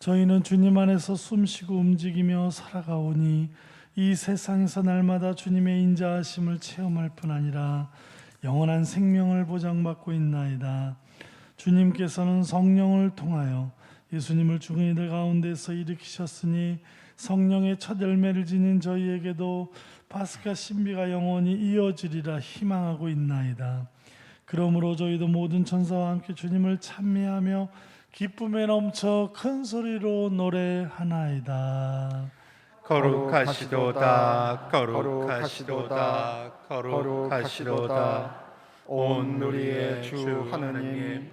저희는 주님 안에서 숨쉬고 움직이며 살아가오니 이 세상에서 날마다 주님의 인자하심을 체험할 뿐 아니라 영원한 생명을 보장받고 있나이다. 주님께서는 성령을 통하여 예수님을 죽은 이들 가운데서 일으키셨으니 성령의 첫 열매를 지닌 저희에게도 파스카 신비가 영원히 이어지리라 희망하고 있나이다. 그러므로 저희도 모든 천사와 함께 주님을 찬미하며 기쁨에 넘쳐 큰 소리로 노래하나이다. 거룩하시도다, 거룩하시도다, 거룩하시도다. 온 누리의 주 하느님,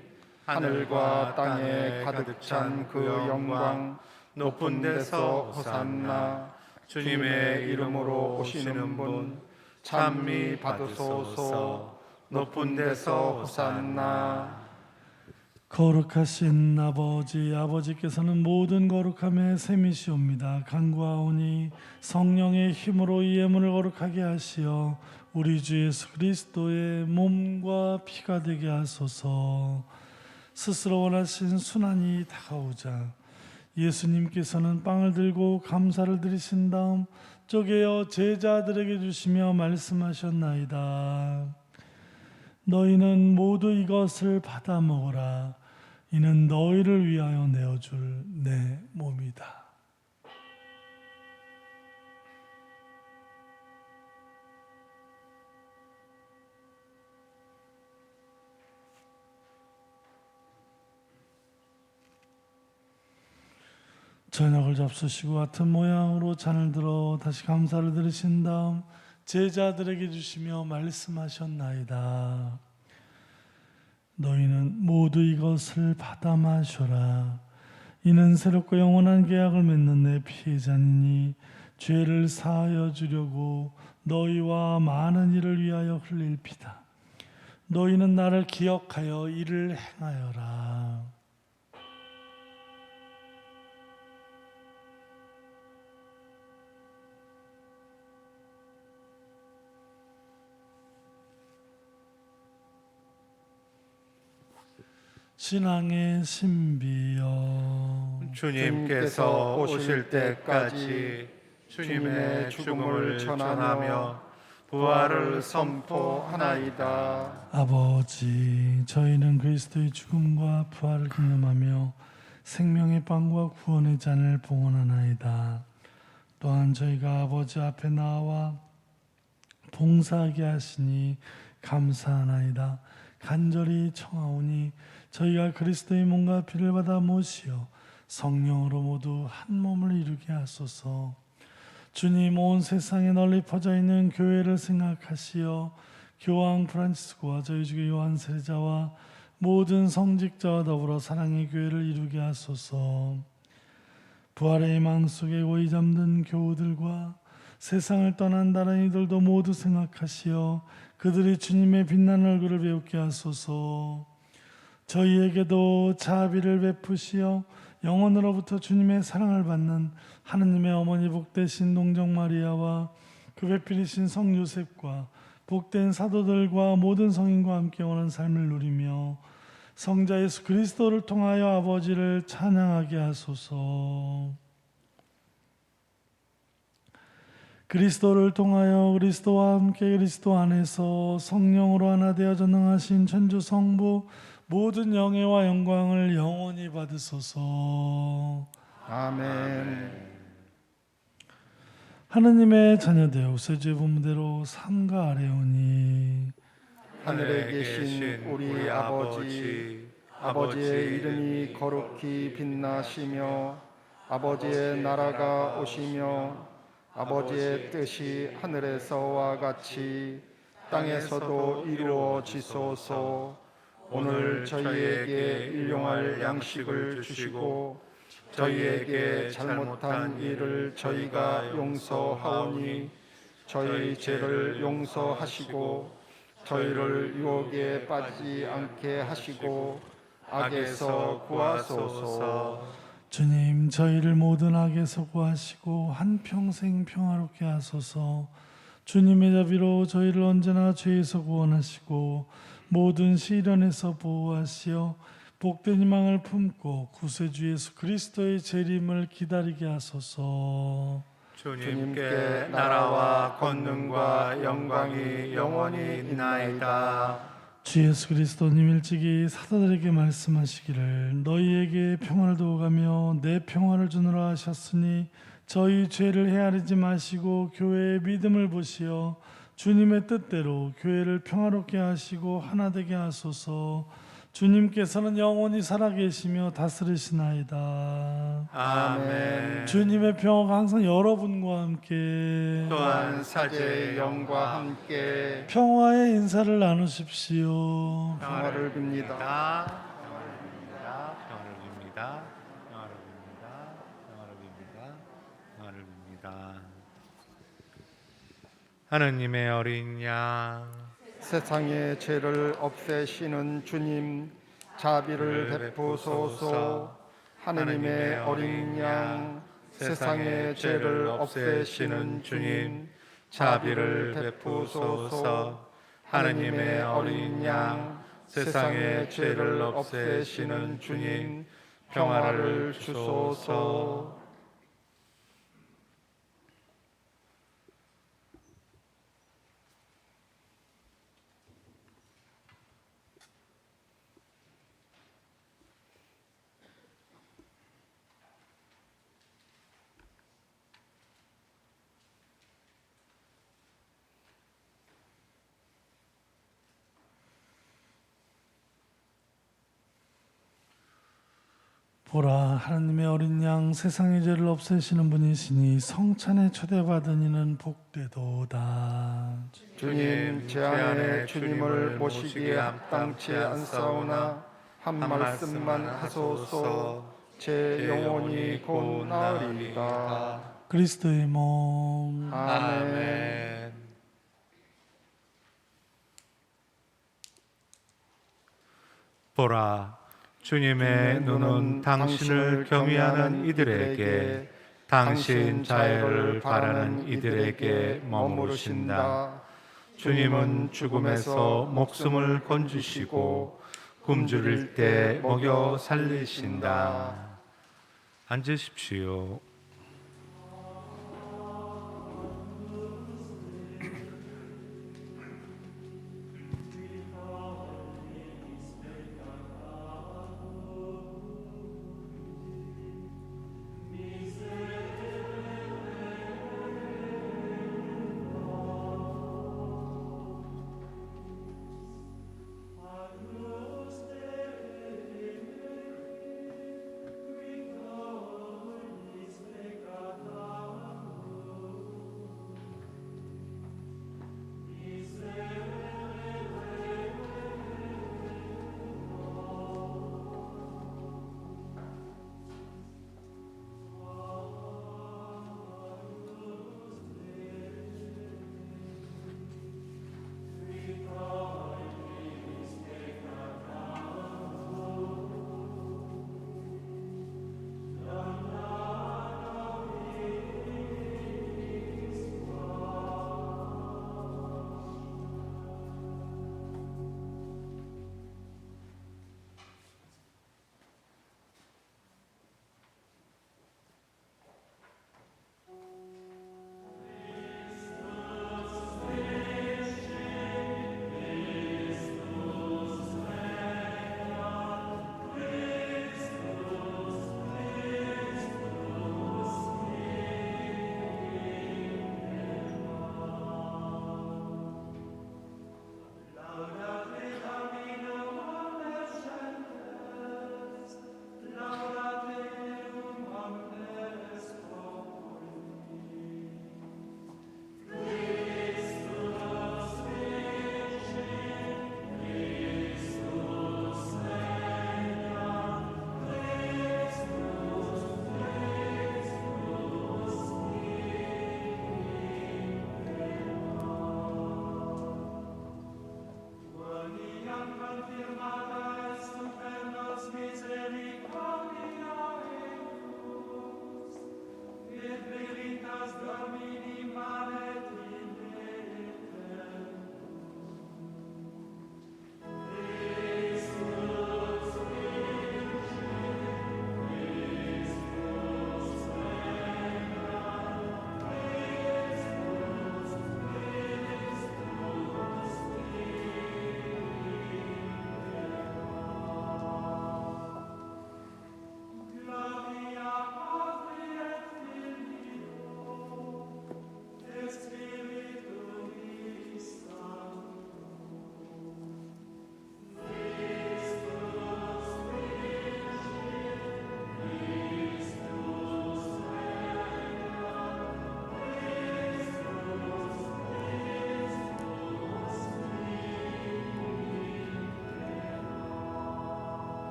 하늘과 땅에 가득 찬 그 영광, 높은 데서 호산나. 주님의 이름으로 오시는 분 찬미 받으소서. 높은 데서 호산나. 거룩하신 아버지, 아버지께서는 모든 거룩함의 셈이시옵니다. 간구하오니 성령의 힘으로 이 예물을 거룩하게 하시어 우리 주 예수 그리스도의 몸과 피가 되게 하소서. 스스로 원하신 순환이 다가오자 예수님께서는 빵을 들고 감사를 드리신 다음 쪼개어 제자들에게 주시며 말씀하셨나이다. 너희는 모두 이것을 받아 먹어라. 이는 너희를 위하여 내어줄 내 몸이다. 저녁을 잡수시고 같은 모양으로 잔을 들어 다시 감사를 드리신 다음 제자들에게 주시며 말씀하셨나이다. 너희는 모두 이것을 받아 마셔라. 이는 새롭고 영원한 계약을 맺는 내 피의 잔이니 죄를 사하여 주려고 너희와 많은 이를 위하여 흘릴 피다. 너희는 나를 기억하여 이를 행하여라. 신앙의 신비여, 주님께서 오실 때까지 주님의 죽음을 전하며 부활을 선포하나이다. 아버지, 저희는 그리스도의 죽음과 부활을 기념하며 생명의 빵과 구원의 잔을 봉헌하나이다. 또한 저희가 아버지 앞에 나와 봉사하게 하시니 감사하나이다. 간절히 청하오니 저희가 그리스도의 몸과 피를 받아 모시어 성령으로 모두 한 몸을 이루게 하소서. 주님, 온 세상에 널리 퍼져 있는 교회를 생각하시어 교황 프란치스코와 저희 주교 요한 세자와 모든 성직자와 더불어 사랑의 교회를 이루게 하소서. 부활의 희망 속에 고이 잠든 교우들과 세상을 떠난 다른 이들도 모두 생각하시어 그들이 주님의 빛나는 얼굴을 배우게 하소서. 저희에게도 자비를 베푸시어 영원으로부터 주님의 사랑을 받는 하느님의 어머니 복되신 동정 마리아와 그 배필이신 성 요셉과 복된 사도들과 모든 성인과 함께 오는 삶을 누리며 성자 예수 그리스도를 통하여 아버지를 찬양하게 하소서. 그리스도를 통하여 그리스도와 함께 그리스도 안에서 성령으로 하나 되어 전능하신 천주 성부 모든 영예와 영광을 영원히 받으소서. 아멘. 하느님의 자녀되어 우세주의 본무대로 삼가 아뢰오니 하늘에 계신 우리 아버지, 아버지의 이름이 거룩히 빛나시며 아버지의 나라가 오시며 아버지의 뜻이 하늘에서와 같이 땅에서도 이루어지소서. 오늘 저희에게 일용할 양식을 주시고 저희에게 잘못한 일을 저희가 용서하오니 저희 죄를 용서하시고 저희를 유혹에 빠지지 않게 하시고 악에서 구하소서. 주님, 저희를 모든 악에서 구하시고 한평생 평화롭게 하소서. 주님의 자비로 저희를 언제나 죄에서 구원하시고 모든 시련에서 보호하시어 복된 희망을 품고 구세주 예수 그리스도의 재림을 기다리게 하소서. 주님께 나라와 권능과 영광이 영원히 있나이다. 주 예수 그리스도님 일찍이 사도들에게 말씀하시기를 너희에게 평화를 두어 가며 내 평화를 주노라 하셨으니 저희 죄를 헤아리지 마시고 교회의 믿음을 보시어 주님의 뜻대로 교회를 평화롭게 하시고 하나 되게 하소서. 주님께서는 영원히 살아계시며 다스리시나이다. 아멘. 주님의 평화가 항상 여러분과 함께 또한 사제의 영과 함께 평화의 인사를 나누십시오. 평화를 빕니다. 평화를 빕니다. 평화를 빕니다. 평화를 빕니다. 평화를 빕니다. 평화를 빕니다. 하느님의 어린 양 세상의 죄를 없애시는 주님, 자비를 베푸소서. 하느님의 어린 양, 세상의 죄를 없애시는 주님, 자비를 베푸소서. 하느님의 어린 양, 세상의 죄를 없애시는 주님, 평화를 주소서. 보라, 하나님의 어린 양 세상의 죄를 없애시는 분이시니 성찬에 초대받은 이는 복되도다. 주님, 제 안에 주님을 모시기에 합당치 않사오나 한 말씀만 하소서. 제 영혼이 곧 나으리이다. 그리스도의 몸. 아멘. 보라, 주님의 눈은 당신을 경외하는 이들에게, 당신 자애를 바라는 이들에게 머무르신다. 주님은 죽음에서 목숨을 건지시고 굶주릴 때 먹여 살리신다. 앉으십시오.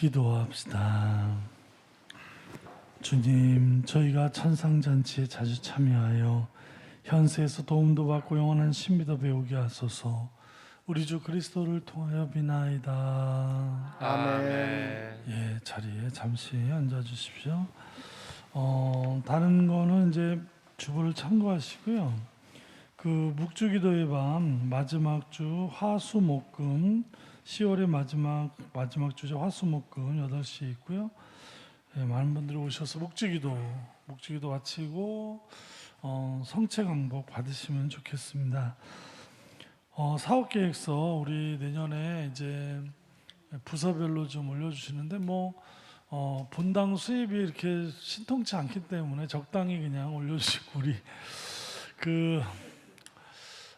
기도합시다. 주님, 저희가 천상잔치에 자주 참여하여 현세에서 도움도 받고 영원한 신비도 배우게 하소서. 우리 주 그리스도를 통하여 비나이다. 아멘. 예, 자리에 잠시 앉아 주십시오. 다른 거는 이제 주보를 참고하시고요. 그 묵주기도의 밤 마지막 주 화수목금 10월의 마지막 주제 화수목금 8시에 있고요. 예, 많은 분들이 오셔서 묵주기도 마치고 성체 강복 받으시면 좋겠습니다. 사업 계획서 우리 내년에 이제 부서별로 좀 올려주시는데 본당 수입이 이렇게 신통치 않기 때문에 적당히 그냥 올려주시고 우리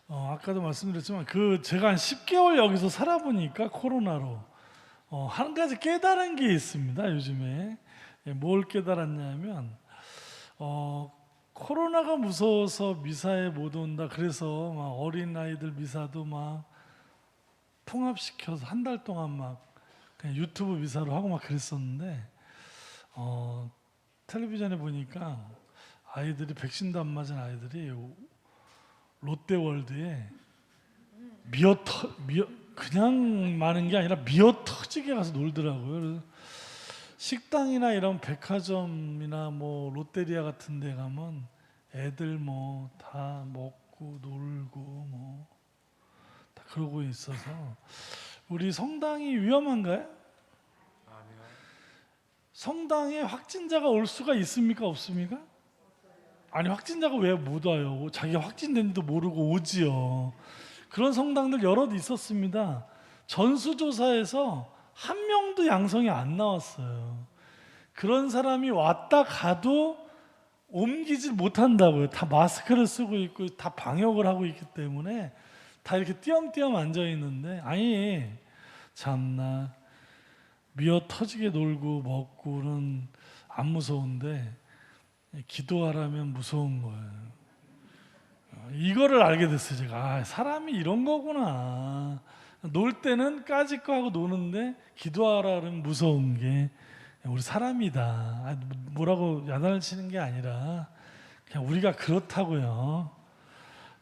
아까도 말씀드렸지만 제가 한 10개월 여기서 살아보니까 코로나로 한 가지 깨달은 게 있습니다. 요즘에 뭘 깨달았냐면 코로나가 무서워서 미사에 못 온다. 그래서 막 어린 아이들 미사도 막 통합시켜서 한 달 동안 막 그냥 유튜브 미사로 하고 막 그랬었는데 텔레비전에 보니까 아이들이 백신도 안 맞은 아이들이 롯데월드에 그냥 많은 게 아니라 미어 터지게 가서 놀더라고요. 그래서 식당이나 이런 백화점이나 롯데리아 같은 데 가면 애들 다 먹고 놀고 다 그러고 있어서 우리 성당이 위험한가요? 아니요. 성당에 확진자가 올 수가 있습니까? 없습니까? 아니 확진자가 왜 못 와요? 자기가 확진된지도 모르고 오지요. 그런 성당들 여럿 있었습니다. 전수조사에서 한 명도 양성이 안 나왔어요. 그런 사람이 왔다 가도 옮기지 못한다고요. 다 마스크를 쓰고 있고 다 방역을 하고 있기 때문에 다 이렇게 띄엄띄엄 앉아 있는데 아니 참나 미어 터지게 놀고 먹고는 안 무서운데 기도하라면 무서운 거예요. 이거를 알게 됐어요. 제가 사람이 이런 거구나. 놀 때는 까짓 거 하고 노는데 기도하라면 무서운 게 우리 사람이다. 뭐라고 야단을 치는 게 아니라 그냥 우리가 그렇다고요.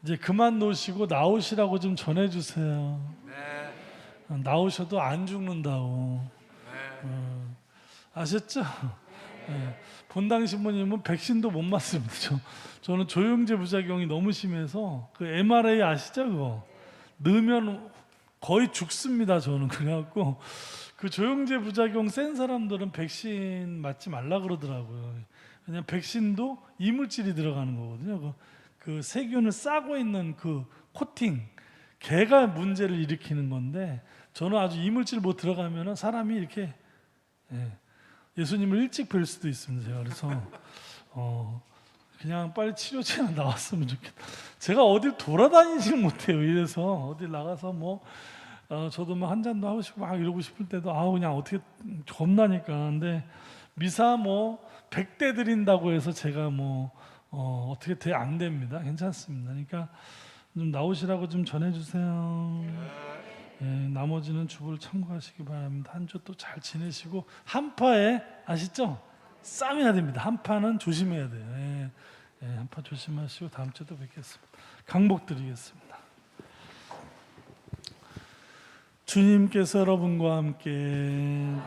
이제 그만 노시고 나오시라고 좀 전해주세요. 네. 나오셔도 안 죽는다고. 네. 아셨죠? 네. 본당 신부님은 백신도 못 맞습니다. 저는 조영제 부작용이 너무 심해서 그 MRA 아시죠? 그거 넣으면 거의 죽습니다. 저는 그래갖고 그 조영제 부작용 센 사람들은 백신 맞지 말라 그러더라고요. 그냥 백신도 이물질이 들어가는 거거든요. 그 세균을 싸고 있는 그 코팅, 걔가 문제를 일으키는 건데 저는 아주 이물질 못 들어가면은 사람이 이렇게 예수님을 일찍 뵐 수도 있습니다. 제가 그래서 그냥 빨리 치료제나 나왔으면 좋겠다. 제가 어딜 돌아다니지는 못해요. 이래서 어딜 나가서 저도 막 한 잔도 하고 싶고 막 이러고 싶을 때도 그냥 어떻게 겁나니까. 근데 미사 100대 드린다고 해서 제가 어떻게 안 됩니다. 괜찮습니다. 그러니까 좀 나오시라고 좀 전해주세요. 예, 나머지는 주보를 참고하시기 바랍니다. 한 주 또 잘 지내시고 한파에 아시죠? 싸매야 됩니다. 한파는 조심해야 돼요. 한파 조심하시고 다음 주에 또 뵙겠습니다. 강복 드리겠습니다. 주님께서 여러분과 함께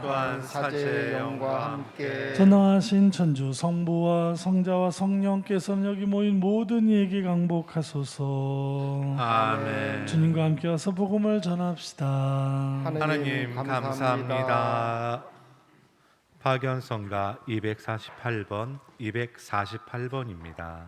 또한 사제의 영과 함께 전능하신 천주 성부와 성자와 성령께서는 여기 모인 모든 이에게 강복하소서. 아멘. 주님과 함께 와서 복음을 전합시다. 하느님 감사합니다. 파견성가 248번, 248번입니다.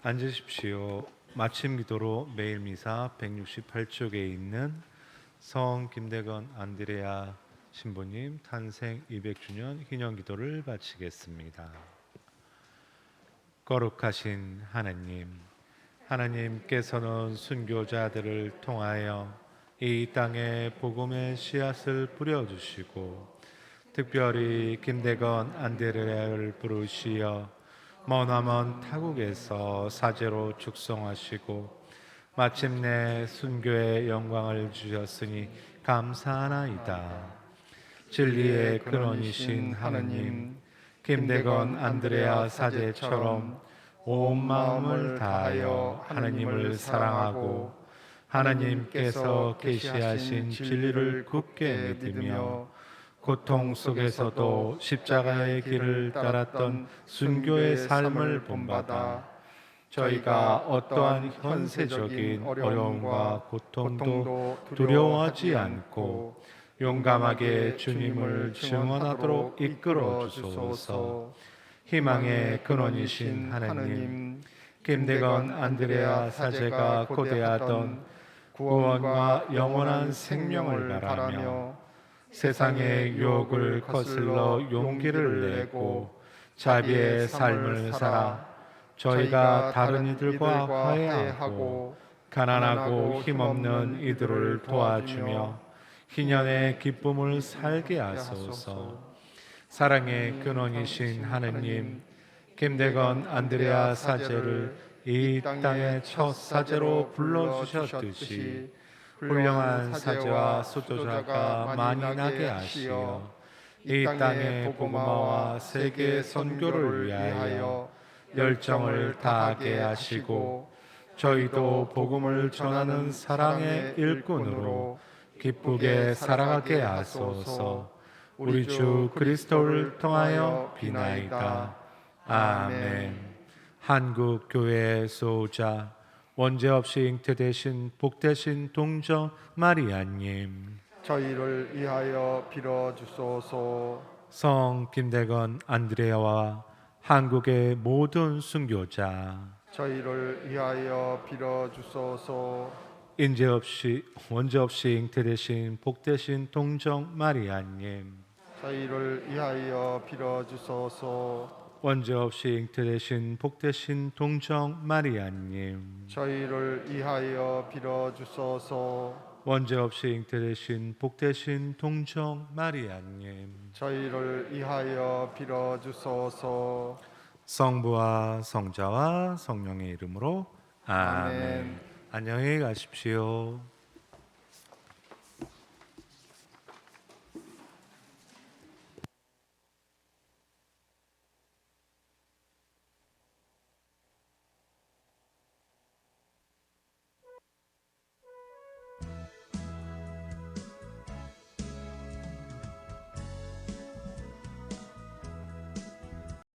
앉으십시오. 마침 기도로 매일 미사 168쪽에 있는 성 김대건 안드레아 신부님 탄생 200주년 기념 기도를 바치겠습니다. 거룩하신 하나님, 하나님께서는 순교자들을 통하여 이 땅에 복음의 씨앗을 뿌려주시고 특별히 김대건 안드레아를 부르시어 머나먼 타국에서 사제로 축성하시고 마침내 순교의 영광을 주셨으니 감사하나이다. 진리의 근원이신 하느님, 김대건 안드레아 사제처럼 온 마음을 다하여 하느님을 사랑하고 하나님께서 계시하신 진리를 굳게 믿으며 고통 속에서도 십자가의 길을 따랐던 순교의 삶을 본받아 저희가 어떠한 현세적인 어려움과 고통도 두려워하지 않고 용감하게 주님을 증언하도록 이끌어 주소서. 희망의 근원이신 하나님, 김대건 안드레아 사제가 고대하던 구원과 영원한 생명을 바라며 세상의 유혹을 거슬러 용기를 내고 자비의 삶을 살아 저희가 다른 이들과 화해하고 가난하고 힘없는 이들을 도와주며 희년의 기쁨을 살게 하소서. 사랑의 근원이신 하느님, 김대건 안드레아 사제를 이 땅의 첫 사제로 불러주셨듯이 훌륭한 사제와 수도자가 많이 나게 하시어 이 땅의 복음화와 세계 선교를 위하여 열정을 다하게 하시고 저희도 복음을 전하는 사랑의 일꾼으로 기쁘게 살아가게 하소서. 우리 주 그리스도를 통하여 비나이다. 아멘. 한국 교회의 수호자 원죄 없이 잉태되신 복되신 동정 마리아님, 저희를 위하여 빌어 주소서. 성 김대건 안드레아와 한국의 모든 순교자, 저희를 위하여 빌어 주소서. 원죄 없이 잉태되신 복되신 동정 마리아님, 저희를 위하여 빌어 주소서. 원죄 없이 잉태되신 복되신 동정 마리아님, 저희를 위하여 빌어 주소서. 원죄 없이 잉태되신 복되신 동정 마리아님, 저희를 위하여 빌어 주소서. 성부와 성자와 성령의 이름으로 아멘. 아멘. 안녕히 가십시오.